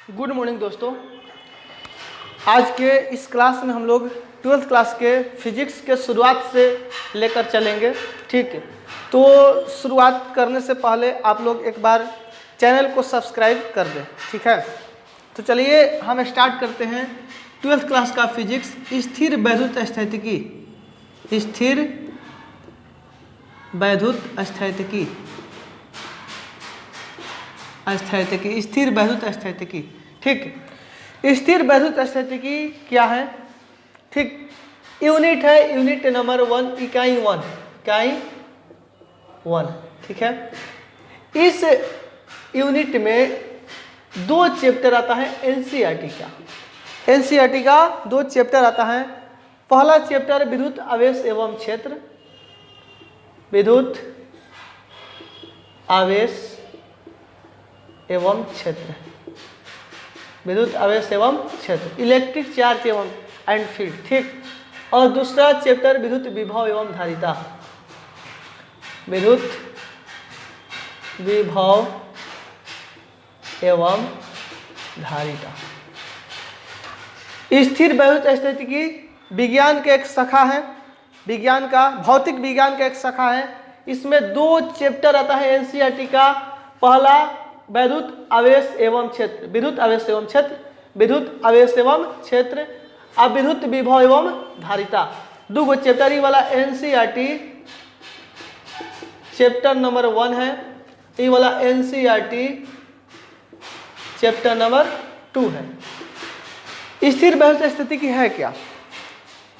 Good morning दोस्तों। आज के इस क्लास में हम लोग 12th क्लास के फिजिक्स के शुरुआत से लेकर चलेंगे। ठीक है, तो शुरुआत करने से पहले आप लोग एक बार चैनल को सब्सक्राइब कर दें। ठीक है, तो चलिए हम स्टार्ट करते हैं 12th क्लास का फिजिक्स। स्थिर वैद्युत स्थितिकी, स्थिर वैद्युत स्थितिकी, स्थितिकी, स्थिर वैद्युत स्थितिकी। ठीक, स्थिर वैद्युत स्थितिकी क्या है? ठीक, यूनिट है, यूनिट नंबर 1, इकाई 1, इकाई 1। ठीक है, इस यूनिट में 2 चैप्टर आता है एनसीईआरटी का। एनसीईआरटी का 2 चैप्टर आता है। पहला चैप्टर विद्युत आवेश एवं क्षेत्र, विद्युत आवेश एवं क्षेत्र, विद्युत आवेश एवं क्षेत्र, इलेक्ट्रिक चार्ज एवं एंड फील्ड। ठीक, और दूसरा चैप्टर विद्युत विभव एवं धारिता, विद्युत विभव एवं धारिता। स्थिर वैद्युत स्थितिकी विज्ञान का एक शाखा है, विज्ञान का, भौतिक विज्ञान का एक शाखा है। इसमें 2 चैप्टर आता है एनसीईआरटी का। पहला वैद्युत आवेश एवं क्षेत्र, विद्युत आवेश एवं क्षेत्र, विद्युत आवेश एवं क्षेत्र, अब विद्युत विभव एवं धारिता। 2 चैप्टर वाला एनसीईआरटी चैप्टर नंबर 1 है। ये वाला एनसीईआरटी चैप्टर नंबर 2 है। स्थिर वैद्युत स्थितिकी है क्या,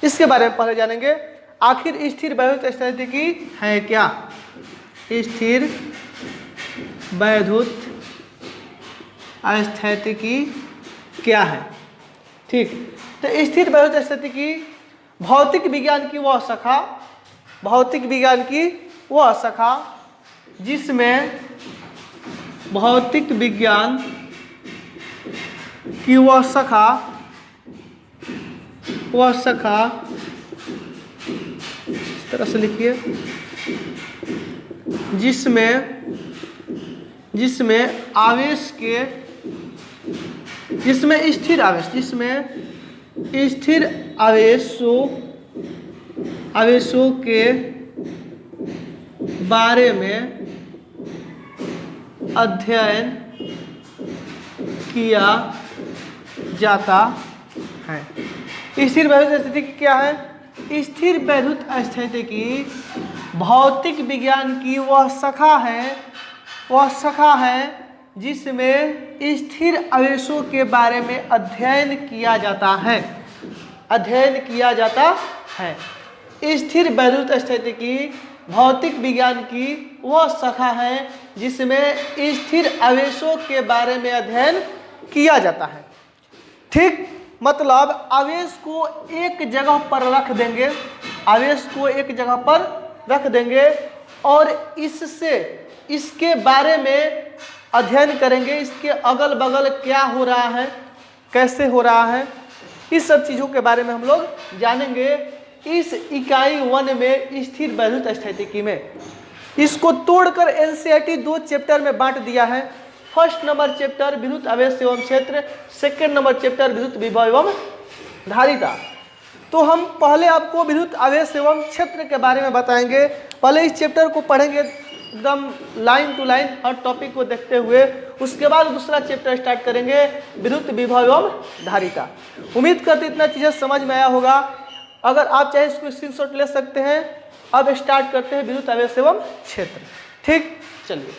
इसके बारे में पहले जानेंगे। आखिर स्थिर वैद्युत स्थितिकी है क्या? स्थिर वैद्युत स्थितिकी क्या है? ठीक, तो स्थिर वैद्युत स्थितिकी भौतिक विज्ञान की वह शाखा, भौतिक विज्ञान की वह शाखा जिसमें भौतिक विज्ञान की वह शाखा, वह शाखा इस तरह से लिखिए, जिसमें आवेश के, जिसमें स्थिर आवेश, जिसमें स्थिर आवेशों के बारे में अध्ययन किया जाता है। स्थिर वैद्युत स्थितिकी क्या है? स्थिर वैद्युत स्थितिकी भौतिक विज्ञान की वह शाखा है, वह शाखा है जिसमें स्थिर आवेशों के बारे में अध्ययन किया जाता है, अध्ययन किया जाता है। स्थिर वैद्युत स्थितिकी भौतिक विज्ञान की वह शाखा है जिसमें स्थिर आवेशों के बारे में अध्ययन किया जाता है। ठीक, मतलब आवेश को एक जगह पर रख देंगे, आवेश को एक जगह पर रख देंगे और इससे, इसके बारे में अध्ययन करेंगे। इसके अगल बगल क्या हो रहा है, कैसे हो रहा है, इस सब चीज़ों के बारे में हम लोग जानेंगे इस इकाई 1 में, स्थिर वैद्युत स्थितिकी में। इसको तोड़कर एनसीईआरटी 2 चैप्टर में बांट दिया है। फर्स्ट नंबर चैप्टर विद्युत आवेश एवं क्षेत्र, सेकेंड नंबर चैप्टर विद्युत विभव एवं धारिता। तो हम पहले आपको विद्युत आवेश एवं क्षेत्र के बारे में बताएंगे। पहले इस चैप्टर को पढ़ेंगे एकदम लाइन टू लाइन, हर टॉपिक को देखते हुए। उसके बाद दूसरा चैप्टर स्टार्ट करेंगे विद्युत विभव एवं धारिता। उम्मीद करते इतना चीज़ें समझ में आया होगा। अगर आप चाहे इसको स्क्रीनशॉट ले सकते हैं। अब स्टार्ट करते हैं विद्युत आवेश एवं क्षेत्र। ठीक, चलिए।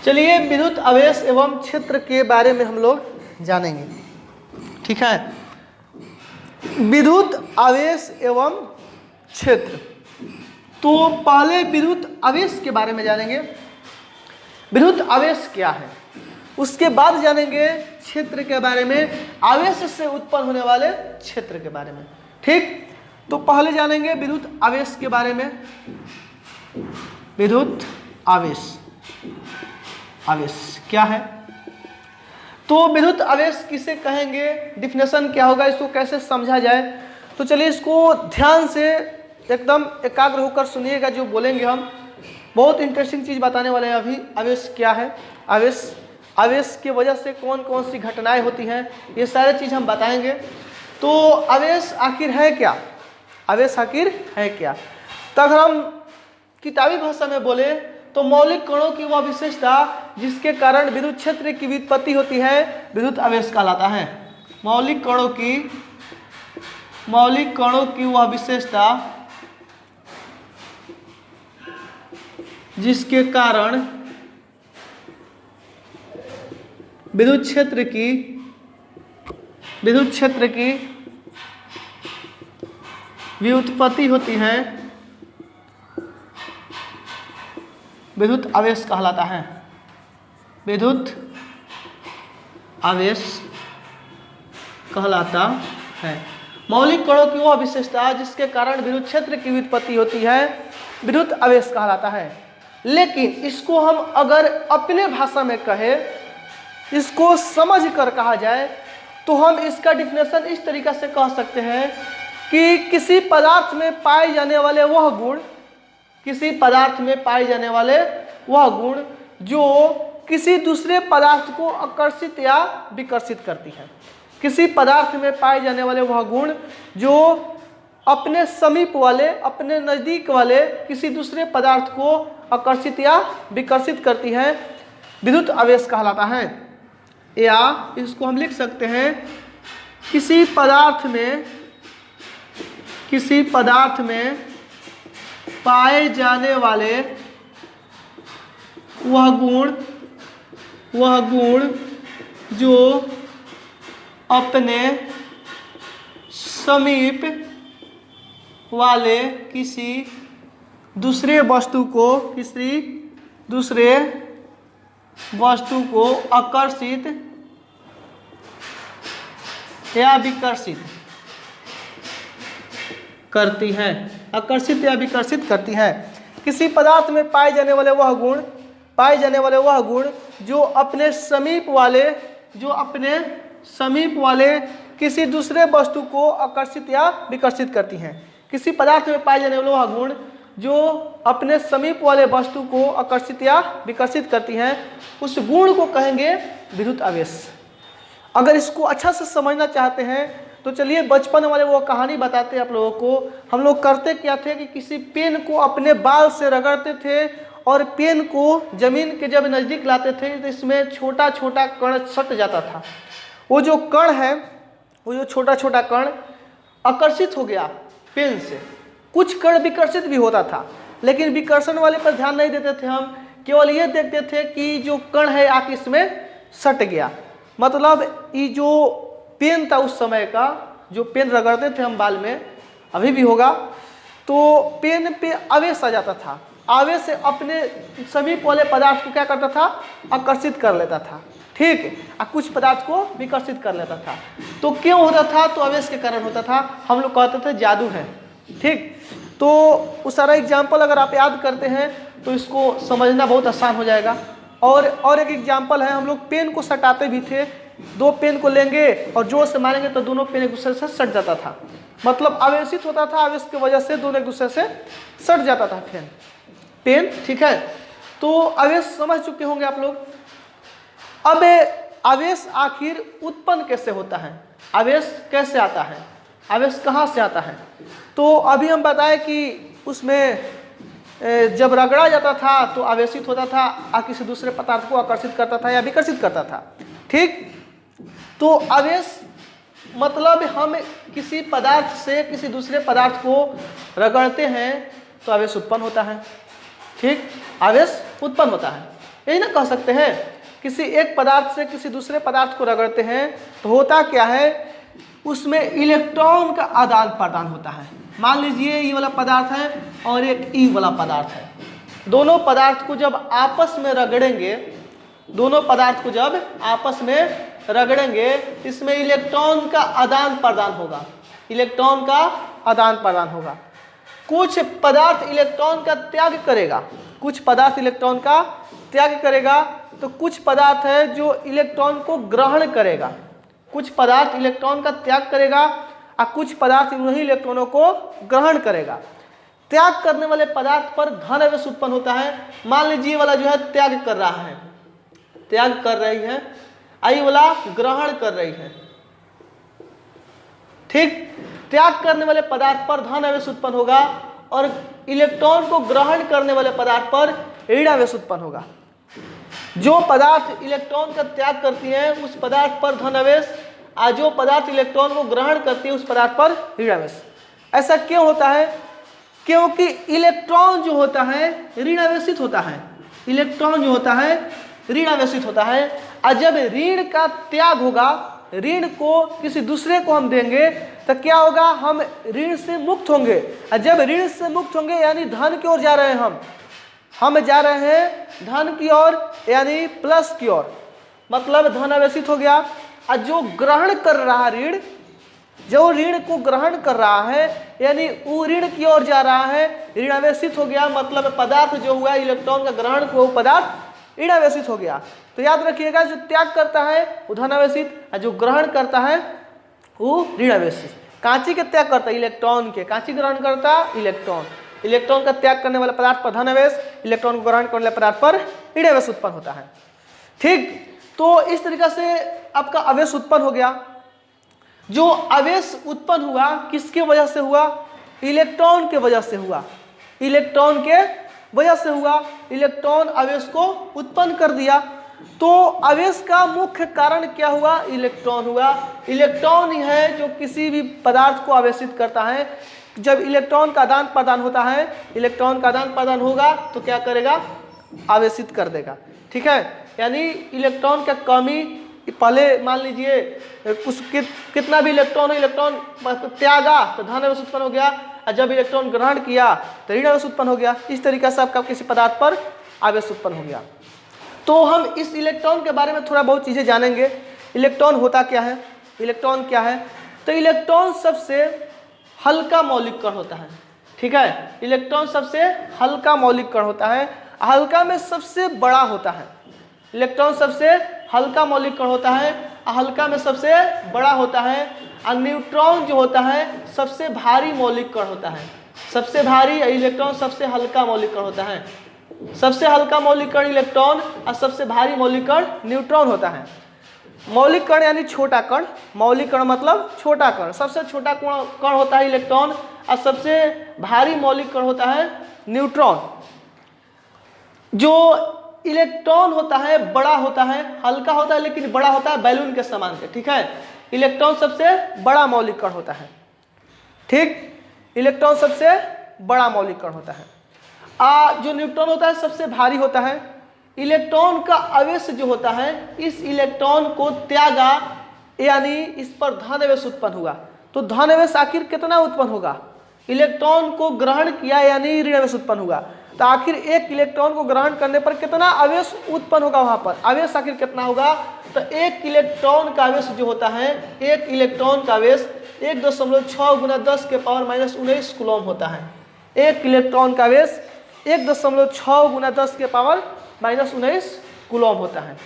चलिए विद्युत आवेश एवं क्षेत्र के बारे में हम लोग जानेंगे। ठीक है, विद्युत आवेश एवं क्षेत्र। तो पहले विद्युत आवेश के बारे में जानेंगे, विद्युत आवेश क्या है, उसके बाद जानेंगे क्षेत्र के बारे में, आवेश से उत्पन्न होने वाले क्षेत्र के बारे में। ठीक, तो पहले जानेंगे विद्युत आवेश के बारे में। विद्युत आवेश, आवेश क्या है? तो विद्युत आवेश किसे कहेंगे, डिफिनेशन क्या होगा, इसको कैसे समझा जाए। तो चलिए इसको ध्यान से एकदम एकाग्र होकर सुनिएगा जो बोलेंगे हम। बहुत इंटरेस्टिंग चीज़ बताने वाले हैं अभी। आवेश क्या है, आवेश की वजह से कौन कौन सी घटनाएं होती हैं, ये सारे चीज़ हम बताएंगे। तो आवेश आखिर है क्या, आवेश आखिर है क्या। तो अगर हम किताबी भाषा में बोले तो मौलिक कणों की वह विशेषता जिसके कारण विद्युत क्षेत्र की व्युत्पत्ति होती है विद्युत आवेश कहलाता है। मौलिक कणों की वह विशेषता जिसके कारण विद्युत क्षेत्र की व्युत्पत्ति होती है विद्युत आवेश कहलाता है। विद्युत आवेश कहलाता है। मौलिक कणों की वह विशेषता जिसके कारण विद्युत क्षेत्र की व्युत्पत्ति होती है विद्युत आवेश कहलाता है। लेकिन इसको हम अगर अपने भाषा में कहें, इसको समझ कर कहा जाए, तो हम इसका डिफिनेशन इस तरीका से कह सकते हैं कि किसी पदार्थ में पाए जाने वाले वह गुण, किसी पदार्थ में पाए जाने वाले वह गुण जो किसी दूसरे पदार्थ को आकर्षित या विकर्षित करती है। किसी पदार्थ में पाए जाने वाले वह गुण जो अपने समीप वाले, अपने नज़दीक वाले किसी दूसरे पदार्थ को आकर्षित या विकर्षित करती है विद्युत आवेश कहलाता है। या इसको हम लिख सकते हैं किसी पदार्थ में पाए जाने वाले वह गुण जो अपने समीप वाले किसी दूसरे वस्तु को आकर्षित या विकर्षित करती है, आकर्षित या विकर्षित करती है। किसी पदार्थ में पाए जाने वाले वह गुण जो अपने समीप वाले किसी दूसरे वस्तु को आकर्षित या विकर्षित करती हैं। किसी पदार्थ में पाए जाने वाले वह गुण जो अपने समीप वाले वस्तु को आकर्षित या विकर्षित करती हैं, उस गुण को कहेंगे विद्युत आवेश। अगर इसको अच्छा से समझना चाहते हैं तो चलिए बचपन वाले वो कहानी बताते हैं आप लोगों को। हम लोग करते क्या थे कि किसी पेन को अपने बाल से रगड़ते थे और पेन को जमीन के जब नज़दीक लाते थे तो इसमें छोटा छोटा कण सट जाता था। वो जो कण है, वो जो छोटा छोटा कण आकर्षित हो गया पेन से। कुछ कण विकर्षित भी होता था, लेकिन विकर्षण वाले पर ध्यान नहीं देते थे। हम केवल ये देखते थे कि जो कण है आके इसमें सट गया। मतलब ये जो पेन था उस समय का, जो पेन रगड़ते थे हम बाल में, अभी भी होगा, तो पेन पे आवेश आ जाता था। आवेश से अपने समीप वाले पदार्थ को क्या करता था, आकर्षित कर लेता था, ठीक है, और कुछ पदार्थ को विकर्षित कर लेता था। तो क्यों होता था, तो आवेश के कारण होता था। हम लोग कहते थे जादू है, ठीक। तो उस सारा एग्जाम्पल अगर आप याद करते हैं तो इसको समझना बहुत आसान हो जाएगा। और एक एग्जाम्पल है, हम लोग पेन को सटाते भी थे। दो पेन को लेंगे और जोर से मारेंगे तो दोनों पेन एक दूसरे से सट जाता था। मतलब आवेशित होता था, आवेश की वजह से दोनों एक दूसरे से सट जाता था पेन, ठीक है। तो आवेश समझ चुके होंगे आप लोग। अब आवेश आखिर उत्पन्न कैसे होता है, आवेश कैसे आता है, आवेश कहाँ से आता है। तो अभी हम बताएं कि उसमें जब रगड़ा जाता था तो आवेशित होता था, किसी दूसरे पदार्थ को आकर्षित करता था या विकर्षित करता था, ठीक। तो आवेश मतलब हम किसी पदार्थ से किसी दूसरे पदार्थ को रगड़ते हैं तो आवेश उत्पन्न होता है, ठीक, आवेश उत्पन्न होता है। यही ना कह सकते हैं, किसी एक पदार्थ से किसी दूसरे पदार्थ को रगड़ते हैं तो होता क्या है, उसमें इलेक्ट्रॉन का आदान प्रदान होता है। मान लीजिए ये वाला पदार्थ है और एक ई वाला पदार्थ है। दोनों पदार्थ को जब आपस में रगड़ेंगे, दोनों पदार्थ को जब आपस में रगड़ेंगे, इसमें इलेक्ट्रॉन का आदान प्रदान होगा, इलेक्ट्रॉन का आदान प्रदान होगा। कुछ पदार्थ इलेक्ट्रॉन का त्याग करेगा, कुछ पदार्थ इलेक्ट्रॉन का त्याग करेगा, तो कुछ पदार्थ है जो इलेक्ट्रॉन को ग्रहण करेगा, कुछ पदार्थ इलेक्ट्रॉन का त्याग करेगा और कुछ पदार्थ उन्हीं इलेक्ट्रॉनों को ग्रहण करेगा। त्याग करने वाले पदार्थ पर धन आवेश उत्पन्न होता है। मान लीजिए ये वाला जो है त्याग कर रहा है, त्याग कर रही है, आई वाला ग्रहण कर रही है। ठीक, त्याग करने वाले पदार्थ पर धन आवेश उत्पन्न होगा और इलेक्ट्रॉन को ग्रहण करने वाले पदार्थ पर ऋण आवेश उत्पन्न होगा। जो पदार्थ इलेक्ट्रॉन का त्याग करती है उस पदार्थ पर धन आवेश, और जो पदार्थ इलेक्ट्रॉन को ग्रहण करती है उस पदार्थ पर ऋण आवेश। ऐसा क्यों होता है? क्योंकि इलेक्ट्रॉन जो होता है ऋण आवेशित होता है, इलेक्ट्रॉन जो होता है ऋण आवेशित होता है। और जब ऋण का त्याग होगा, ऋण को किसी दूसरे को हम देंगे तो क्या होगा? हम ऋण से मुक्त होंगे। और जब ऋण से मुक्त होंगे यानी धन की ओर जा रहे हैं, हम जा रहे हैं धन की ओर, यानी प्लस की ओर, मतलब धन आवेशित हो गया। और जो ग्रहण कर रहा ऋण, जो ऋण को ग्रहण कर रहा है यानी वो ऋण की ओर जा रहा है, ऋण आवेशित हो गया, मतलब पदार्थ जो हुआ इलेक्ट्रॉन का ग्रहण वो पदार्थ ऋण आवेशित हो गया। तो याद रखिएगा, जो त्याग करता है वो धन आवेशित और जो ग्रहण करता है वो ऋण आवेशित। कांची के त्याग करता है इलेक्ट्रॉन के, कांची ग्रहण करता इलेक्ट्रॉन, इलेक्ट्रॉन का त्याग करने वाले पदार्थ पर धन आवेश, इलेक्ट्रॉन को ग्रहण करने वाले पदार्थ पर ऋण आवेश उत्पन्न होता है। ठीक, तो इस तरीके से आपका आवेश उत्पन्न हो गया। जो आवेश उत्पन्न हुआ किसके वजह से हुआ? इलेक्ट्रॉन के वजह से हुआ, इलेक्ट्रॉन के वजह से हुआ। इलेक्ट्रॉन आवेश को उत्पन्न कर दिया। तो आवेश का मुख्य कारण क्या हुआ? इलेक्ट्रॉन हुआ। इलेक्ट्रॉन ही है जो किसी भी पदार्थ को आवेशित करता है। जब इलेक्ट्रॉन का आदान प्रदान होता है, इलेक्ट्रॉन का आदान प्रदान होगा तो क्या करेगा? आवेशित कर देगा। ठीक है, यानी इलेक्ट्रॉन का कमी, पहले मान लीजिए कुछ कितना भी इलेक्ट्रॉन हो, इलेक्ट्रॉन त्यागा तो धन आवेश उत्पन्न हो गया, और जब इलेक्ट्रॉन ग्रहण किया तो ऋण आवेश उत्पन्न हो गया। इस तरीके से आपका किसी पदार्थ पर आवेश उत्पन्न हो गया। तो हम इस इलेक्ट्रॉन के बारे में थोड़ा बहुत चीज़ें जानेंगे। इलेक्ट्रॉन होता क्या है, इलेक्ट्रॉन क्या है? तो इलेक्ट्रॉन सबसे हल्का मौलिक कण होता है। ठीक है, इलेक्ट्रॉन सबसे हल्का मौलिक कण होता है, हल्का में सबसे बड़ा होता है। इलेक्ट्रॉन सबसे हल्का मौलिक कण होता है, हल्का में सबसे बड़ा होता है। और न्यूट्रॉन जो होता है सबसे भारी मौलिक कण होता है, सबसे भारी। इलेक्ट्रॉन सबसे हल्का मौलिक कण होता है, सबसे हल्का मौलिक कण इलेक्ट्रॉन और सबसे भारी मौलिक कण न्यूट्रॉन होता है। मौलिक कण यानी छोटा कण, मौलिक कण मतलब छोटा कण। सबसे छोटा कण होता है इलेक्ट्रॉन और सबसे भारी मौलिक कण होता है न्यूट्रॉन। जो इलेक्ट्रॉन होता है बड़ा होता है, हल्का होता है लेकिन बड़ा होता है बैलून के समान के। ठीक है, इलेक्ट्रॉन सबसे बड़ा मौलिक कण होता है। ठीक, इलेक्ट्रॉन सबसे बड़ा मौलिक कण होता है। जो न्यूट्रॉन होता है सबसे भारी होता है। इलेक्ट्रॉन का आवेश जो होता है, इस इलेक्ट्रॉन को त्यागा यानी इस पर धन आवेश उत्पन्न हुआ। तो धन आवेश आखिर कितना उत्पन्न होगा? इलेक्ट्रॉन को ग्रहण किया यानी ऋण आवेश उत्पन्न हुआ। तो आखिर एक इलेक्ट्रॉन को ग्रहण करने पर कितना आवेश उत्पन्न होगा? वहां पर आवेश आखिर कितना होगा? तो एक इलेक्ट्रॉन का आवेश जो होता है, एक इलेक्ट्रॉन का आवेश 1.6 गुना 10 के पावर -19 कूलम होता है। एक इलेक्ट्रॉन का आवेश 1.6 गुना 10 के पावर -19 कूलम होता है।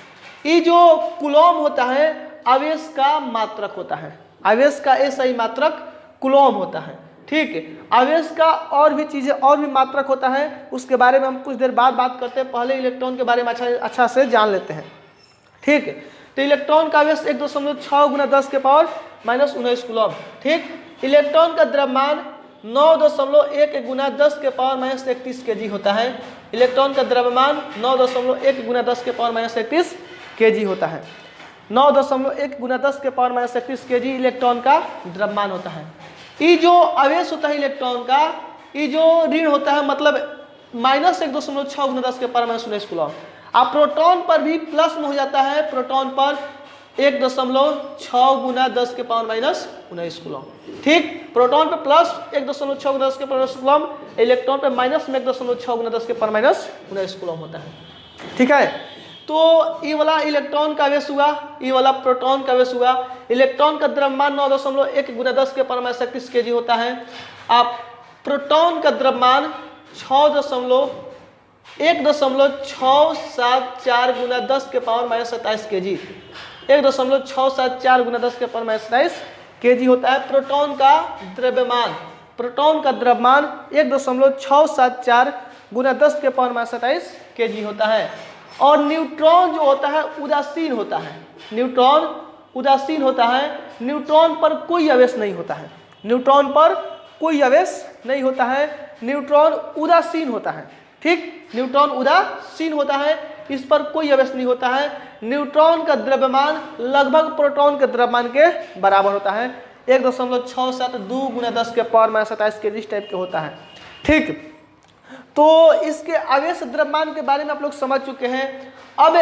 ये जो कूलम होता है आवेश का मात्रक होता है, आवेश का SI मात्रक कूलम होता है। ठीक है, आवेश का और भी चीजें और भी मात्रक होता है, उसके बारे में हम कुछ देर बाद बात करते हैं। पहले इलेक्ट्रॉन के बारे में अच्छा से जान लेते हैं। ठीक है, तो इलेक्ट्रॉन का आवेश 1.6 गुना 10 के पावर -19 कूलम। ठीक, इलेक्ट्रॉन का द्रव्यमान 9.1 गुना 10 के पावर -31 kg होता है। इलेक्ट्रॉन का द्रव्यमान 9.1 गुना 10 के पावर -31 kg होता है। 9.1 गुना 10 के पावर -31 kg इलेक्ट्रॉन का द्रव्यमान होता है। ये जो आवेश होता है इलेक्ट्रॉन का, ये जो ऋण होता है मतलब -1.6 गुना 10 के पावर -19 कूलम। आप प्रोटॉन पर भी प्लस में हो जाता है, प्रोटॉन पर 1.6 गुना 10 के पावर -19 कूलम। ठीक, प्रोटॉन पे प्लस 1.6 गुना 10 के पावर -19 कूलम, इलेक्ट्रॉन पे माइनस में 1.6 गुना 10 के पावर -19 कूलम होता है। ठीक है, तो ये वाला इलेक्ट्रॉन का आवेश हुआ, ये वाला प्रोटॉन का आवेश हुआ। इलेक्ट्रॉन का द्रव्यमान 9.1 गुना 10 के पावर -31 kg होता है। आप प्रोटॉन का द्रव्यमान 1.674 गुना 10 के पावर माइनस 27 kg, 1.674 गुना 10 के पावर माइनस 27 kg होता है प्रोटॉन का द्रव्यमान। प्रोटॉन का द्रव्यमान 1.674 गुना 10 के पावर माइनस 27 kg होता है। और न्यूट्रॉन जो होता है उदासीन होता है, न्यूट्रॉन उदासीन होता है, न्यूट्रॉन पर कोई आवेश नहीं होता है, न्यूट्रॉन पर कोई आवेश नहीं होता है, न्यूट्रॉन उदासीन होता है। ठीक, न्यूट्रॉन उदासीन होता है, इस पर कोई आवेश नहीं होता है। न्यूट्रॉन का द्रव्यमान लगभग प्रोटॉन के द्रव्यमान के बराबर होता है, 1.672 गुना 10 के पावर माइनस 27 kg इस टाइप के होता है। ठीक, तो इसके आवेश द्रव्यमान के बारे में आप लोग समझ चुके हैं। अब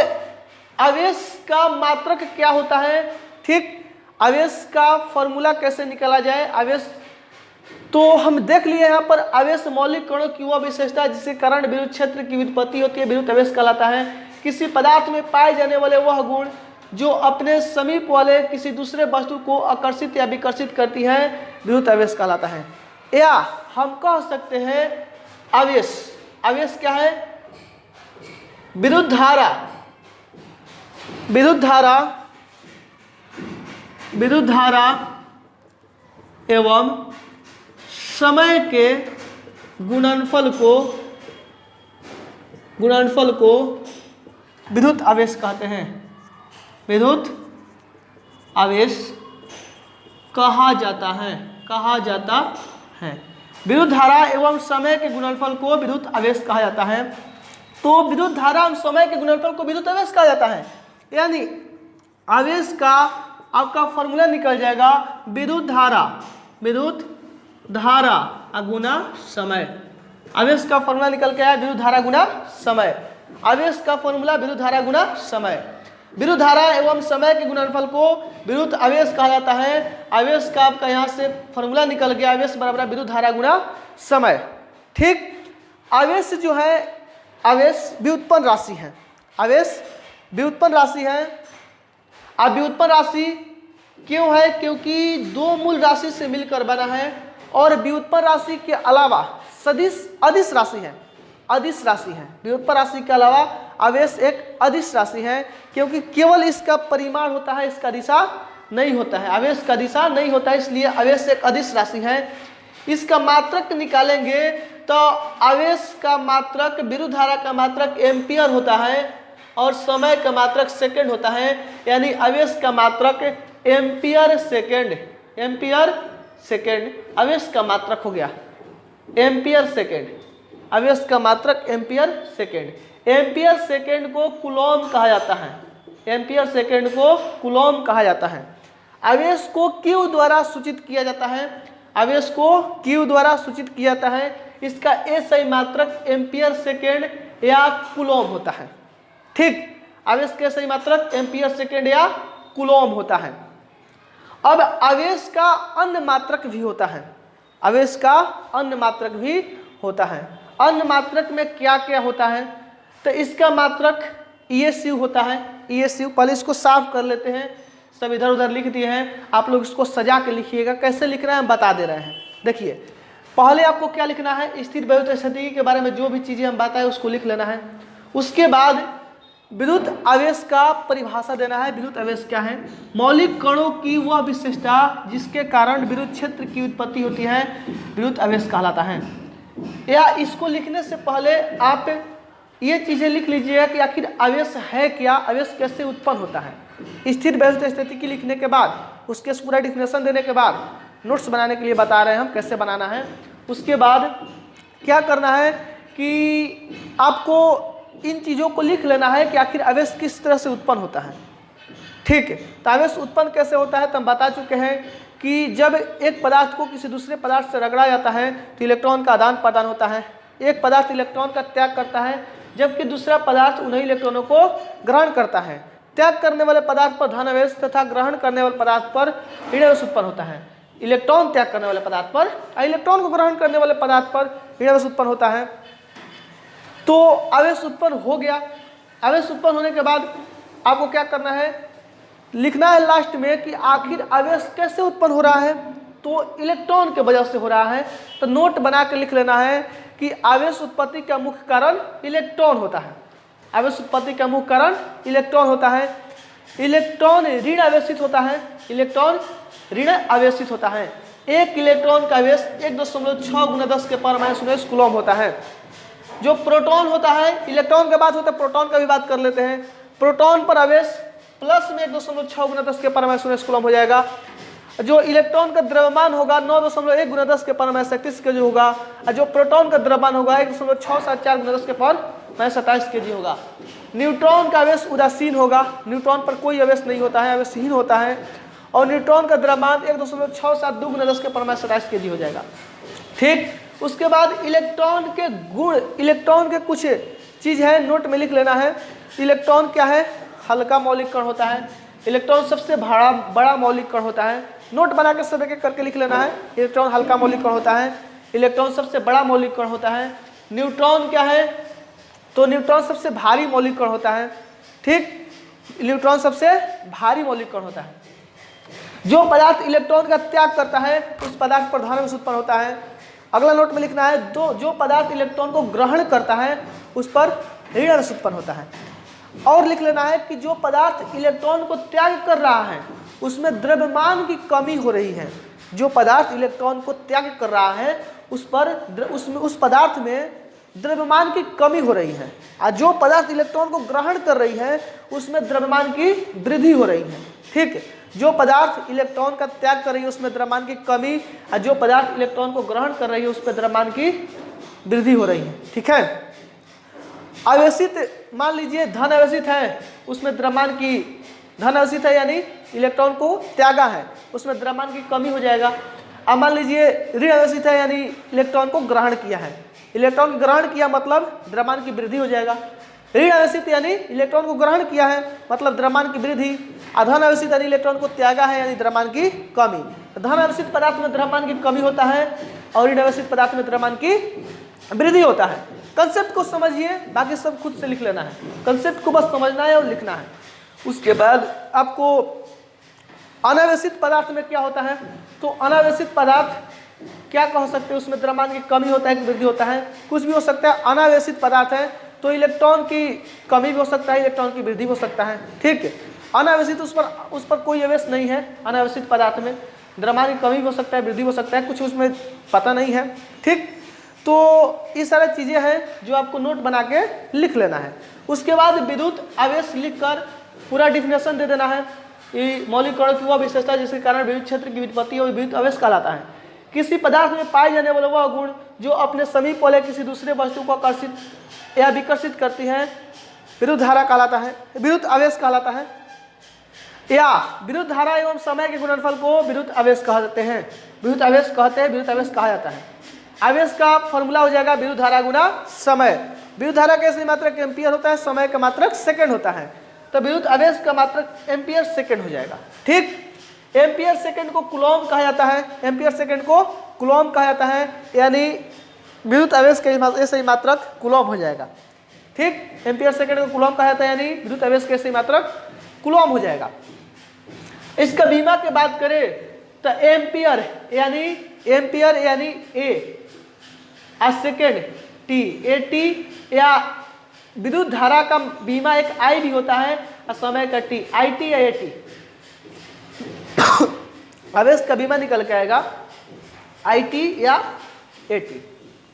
आवेश का मात्रक क्या होता है, ठीक, आवेश का फॉर्मूला कैसे निकाला जाए, आवेश तो हम देख लिए यहाँ पर आवेश मौलिक कणों की वह विशेषता जिसके कारण विद्युत क्षेत्र की व्युत्पत्ति होती है, विद्युत आवेश कहलाता है। किसी पदार्थ में पाए जाने वाले वह गुण जो अपने समीप वाले किसी दूसरे वस्तु को आकर्षित या विकर्षित करती है, विद्युत आवेश कहलाता है। या हम कह सकते हैं आवेश, आवेश क्या है, विद्युत धारा, विद्युत धारा, विद्युत धारा एवं समय के गुणनफल को विद्युत आवेश कहते हैं, विद्युत आवेश कहा जाता है, कहा जाता है। विद्युत धारा एवं समय के गुणनफल को विद्युत आवेश कहा जाता है। तो विद्युत धारा एवं समय के गुणनफल को विद्युत आवेश कहा जाता है, यानी आवेश का आपका फॉर्मूला निकल जाएगा विद्युत धारा, विद्युत धारा गुना समय। आवेश का फॉर्मूला निकल के आया विद्युत धारा गुना समय, आवेश का फॉर्मूला विद्युत धारा गुना समय। विद्युत धारा एवं समय के गुणनफल को विद्युत आवेश कहा जाता है। आवेश का आपका यहाँ से फॉर्मूला निकल गया, आवेश बराबर विद्युत धारा गुना समय। ठीक, आवेश जो है, आवेश व्युत्पन्न राशि है, आवेश व्युत्पन्न राशि है। अब व्युत्पन्न राशि क्यों है, क्योंकि दो मूल राशि से मिलकर बना है और व्युत्पन्न राशि के अलावा सदिश अदिश राशि है, अदिश राशि है। व्युत्पन्न राशि के अलावा आवेश एक अदिश राशि है, क्योंकि केवल इसका परिमाण होता है, इसका दिशा नहीं होता है, आवेश का दिशा नहीं होता है, इसलिए आवेश एक अदिश राशि है। इसका मात्रक निकालेंगे तो आवेश का मात्रक, विद्युत धारा का मात्रक एम्पियर होता है और समय का मात्रक सेकंड होता है, यानी आवेश का मात्रक एम्पियर सेकंड, एम्पियर सेकंड आवेश का मात्रक हो गया, एम्पियर सेकंड, आवेश का मात्रक एम्पियर सेकंड। एम्पियर सेकंड को कूलॉम कहा जाता है, एम्पियर सेकंड को कूलॉम कहा जाता है। आवेश को क्यू द्वारा सूचित किया जाता है, आवेश को क्यू द्वारा सूचित किया जाता है। इसका एसआई मात्रक एम्पियर सेकंड या कूलॉम होता है। ठीक, आवेश का सही मात्रक एम्पियर सेकंड या कूलॉम होता है। अब आवेश का अन्य मात्रक भी होता है, आवेश का अन्य मात्रक भी होता है। अन्य मात्रक में क्या क्या होता है, तो इसका मात्रक ESU होता है, ESU। पहले इसको साफ कर लेते हैं, सब इधर उधर लिख दिए हैं, आप लोग इसको सजा के लिखिएगा। कैसे लिख रहे हैं हम बता दे रहे हैं। देखिए, पहले आपको क्या लिखना है, स्थिर विद्युत स्थिति के बारे में जो भी चीज़ें हम बताएं उसको लिख लेना है। उसके बाद विद्युत आवेश का परिभाषा देना है। विद्युत आवेश क्या है, मौलिक कणों की वह विशेषता जिसके कारण विद्युत क्षेत्र की उत्पत्ति होती है, विद्युत आवेश कहलाता है। या इसको लिखने से पहले आप ये चीज़ें लिख लीजिएगा कि आखिर आवेश है क्या, आवेश कैसे उत्पन्न होता है। स्थिर विद्युत स्थिति की लिखने के बाद उसके पूरा डिफिनेशन देने के बाद नोट्स बनाने के लिए बता रहे हैं हम कैसे बनाना है। उसके बाद क्या करना है कि आपको इन चीज़ों को लिख लेना है कि आखिर आवेश किस तरह से उत्पन्न होता है। ठीक है, तो आवेश उत्पन्न कैसे होता है तो हम बता चुके हैं कि जब एक पदार्थ को किसी दूसरे पदार्थ से रगड़ा जाता है तो इलेक्ट्रॉन का आदान प्रदान होता है। एक पदार्थ इलेक्ट्रॉन का त्याग करता है जबकि दूसरा पदार्थ उन्हीं इलेक्ट्रॉनों को ग्रहण करता है। त्याग करने वाले पदार्थ पर धन आवेश तथा ग्रहण करने वाले पदार्थ पर ऋण आवेश उत्पन्न होता है। इलेक्ट्रॉन त्याग करने वाले पदार्थ पर, इलेक्ट्रॉन को ग्रहण करने वाले पदार्थ पर ऋण आवेश उत्पन्न होता है। तो आवेश उत्पन्न हो गया। आवेश उत्पन्न होने के बाद आपको क्या करना है, लिखना है लास्ट में कि आखिर आवेश कैसे उत्पन्न हो रहा है, तो इलेक्ट्रॉन के वजह से हो रहा है। तो नोट बना के लिख लेना है कि आवेश उत्पत्ति का मुख्य कारण इलेक्ट्रॉन होता है। आवेश उत्पत्ति का मुख्य कारण इलेक्ट्रॉन होता है। इलेक्ट्रॉन ऋण आवेशित होता है। इलेक्ट्रॉन ऋण आवेशित होता है। एक इलेक्ट्रॉन का आवेश 1.6 गुना 10 के पावर माइनस 19 कूलम होता है। जो प्रोटॉन होता है, इलेक्ट्रॉन के बाद होता है प्रोटॉन का भी बात कर लेते हैं। प्रोटॉन पर आवेश प्लस में 1.6 गुना 10 के पावर माइनस 19 कूलम हो जाएगा। जो इलेक्ट्रॉन का द्रव्यमान होगा 9.1 गुना 10 के पावर माइनस 31 केजी होगा, और जो प्रोटॉन का द्रव्यमान होगा 1.674 गुना 10 के पावर माइनस 27 केजी होगा। न्यूट्रॉन का आवेश उदासीन होगा। न्यूट्रॉन पर कोई आवेश नहीं होता है, आवेशहीन होता है। और न्यूट्रॉन का द्रव्यमान 1.672 गुना 10 के पावर माइनस 27 केजी हो जाएगा। ठीक, उसके बाद इलेक्ट्रॉन के गुण, इलेक्ट्रॉन के कुछ चीज़ है, नोट में लिख लेना है। इलेक्ट्रॉन क्या है? हल्का मौलिक कण होता है। इलेक्ट्रॉन सबसे बड़ा मौलिक कण होता है। नोट बना के सब एक करके लिख लेना है। इलेक्ट्रॉन हल्का मौलिक कण होता है। इलेक्ट्रॉन सबसे बड़ा मौलिक कण होता है। न्यूट्रॉन क्या है? तो न्यूट्रॉन सबसे भारी मौलिक कण होता है। ठीक, न्यूट्रॉन सबसे भारी मौलिक कण होता है। जो पदार्थ इलेक्ट्रॉन का त्याग करता है उस पदार्थ पर धनावेश उत्पन्न होता है। अगला नोट में लिखना है, जो पदार्थ इलेक्ट्रॉन को ग्रहण करता है उस पर ऋण आवेश उत्पन्न होता है। और लिख लेना है कि जो पदार्थ इलेक्ट्रॉन को त्याग कर रहा है उसमें द्रव्यमान की कमी हो रही है। जो पदार्थ इलेक्ट्रॉन को त्याग कर रहा है उस पदार्थ में द्रव्यमान की कमी हो रही है, और जो पदार्थ इलेक्ट्रॉन को ग्रहण कर रही है उसमें द्रव्यमान की वृद्धि हो रही है। ठीक है, जो पदार्थ इलेक्ट्रॉन का त्याग कर रही है उसमें द्रव्यमान की कमी, और जो पदार्थ इलेक्ट्रॉन को ग्रहण कर रही है उसमें द्रव्यमान की वृद्धि हो रही है। ठीक है, आवेशित मान लीजिए धन आवेशित है, उसमें द्रव्यमान की, धन आवेशित है यानी इलेक्ट्रॉन को त्यागा है, उसमें द्रव्यमान की कमी हो जाएगा। अब मान लीजिए ऋण आवेशित है यानी इलेक्ट्रॉन को ग्रहण किया है, इलेक्ट्रॉन ग्रहण किया मतलब द्रव्यमान की वृद्धि हो जाएगा। ऋण आवेशित यानी इलेक्ट्रॉन को ग्रहण किया है मतलब द्रव्यमान की वृद्धि। धन आवेशित यानी इलेक्ट्रॉन को त्यागा है यानी द्रव्यमान की कमी। धन आवेशित पदार्थ में द्रव्यमान की कमी होता है और ऋण आवेशित पदार्थ में द्रव्यमान की वृद्धि होता है। कंसेप्ट को समझिए, बाकी सब खुद से लिख लेना है। कंसेप्ट को बस समझना है और लिखना है। उसके बाद आपको अनावेशित पदार्थ में क्या होता है, तो अनावेशित पदार्थ क्या कह सकते हैं, उसमें द्रव्यमान की कमी होता है कि वृद्धि होता है, कुछ भी हो सकता है। अनावेशित पदार्थ है तो इलेक्ट्रॉन की कमी भी हो सकता है, इलेक्ट्रॉन की वृद्धि हो सकता है। ठीक है, अनावेशित उस पर कोई आवेश नहीं है। अनावेशित पदार्थ में द्रव्यमान की कमी भी हो सकता है, वृद्धि हो सकता है, कुछ उसमें पता नहीं है। ठीक, तो ये सारी चीज़ें हैं जो आपको नोट बना के लिख लेना है। उसके बाद विद्युत आवेश लिखकर पूरा डिफिनेशन दे देना है। ये मौलिक कण की वह विशेषता जिसके कारण विद्युत क्षेत्र की व्युत्पत्ति और विद्युत आवेश कहलाता है। किसी पदार्थ में पाए जाने वाला वह गुण जो अपने समीप वाले किसी दूसरे वस्तु को आकर्षित या विकर्षित करती है विद्युत धारा कहलाता है, विद्युत आवेश कहलाता है। या विद्युत धारा एवं समय के गुणनफल को विद्युत आवेश कहते हैं। विद्युत आवेश कहते हैं, विद्युत आवेश कहा जाता है। आवेश का फॉर्मूला हो जाएगा विद्युत धारा गुना समय। विद्युत धारा का सही मात्रक एम्पियर होता है, समय का मात्रक सेकंड होता है, तो विद्युत आवेश का मात्रक एम्पियर सेकंड हो जाएगा। ठीक, एम्पियर सेकंड को कूलॉम कहा जाता है, एम्पियर सेकंड को कूलॉम कहा जाता है, यानी विद्युत आवेश के सही मात्रक कूलॉम हो जाएगा। ठीक, एम्पियर सेकंड को कूलॉम कहा जाता है यानी विद्युत आवेश के सही मात्रक कूलॉम हो जाएगा। इसका बीमा की बात करें तो एम्पियर यानी ए और सेकेंड टी, ए टी, या विद्युत धारा का बीमा एक आई भी होता है और समय का टी, आई टी या ए टी। आवेश का बीमा निकल के आएगा आई टी या ए टी।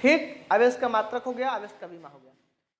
ठीक, आवेश का मात्रक हो गया, आवेश का बीमा हो गया।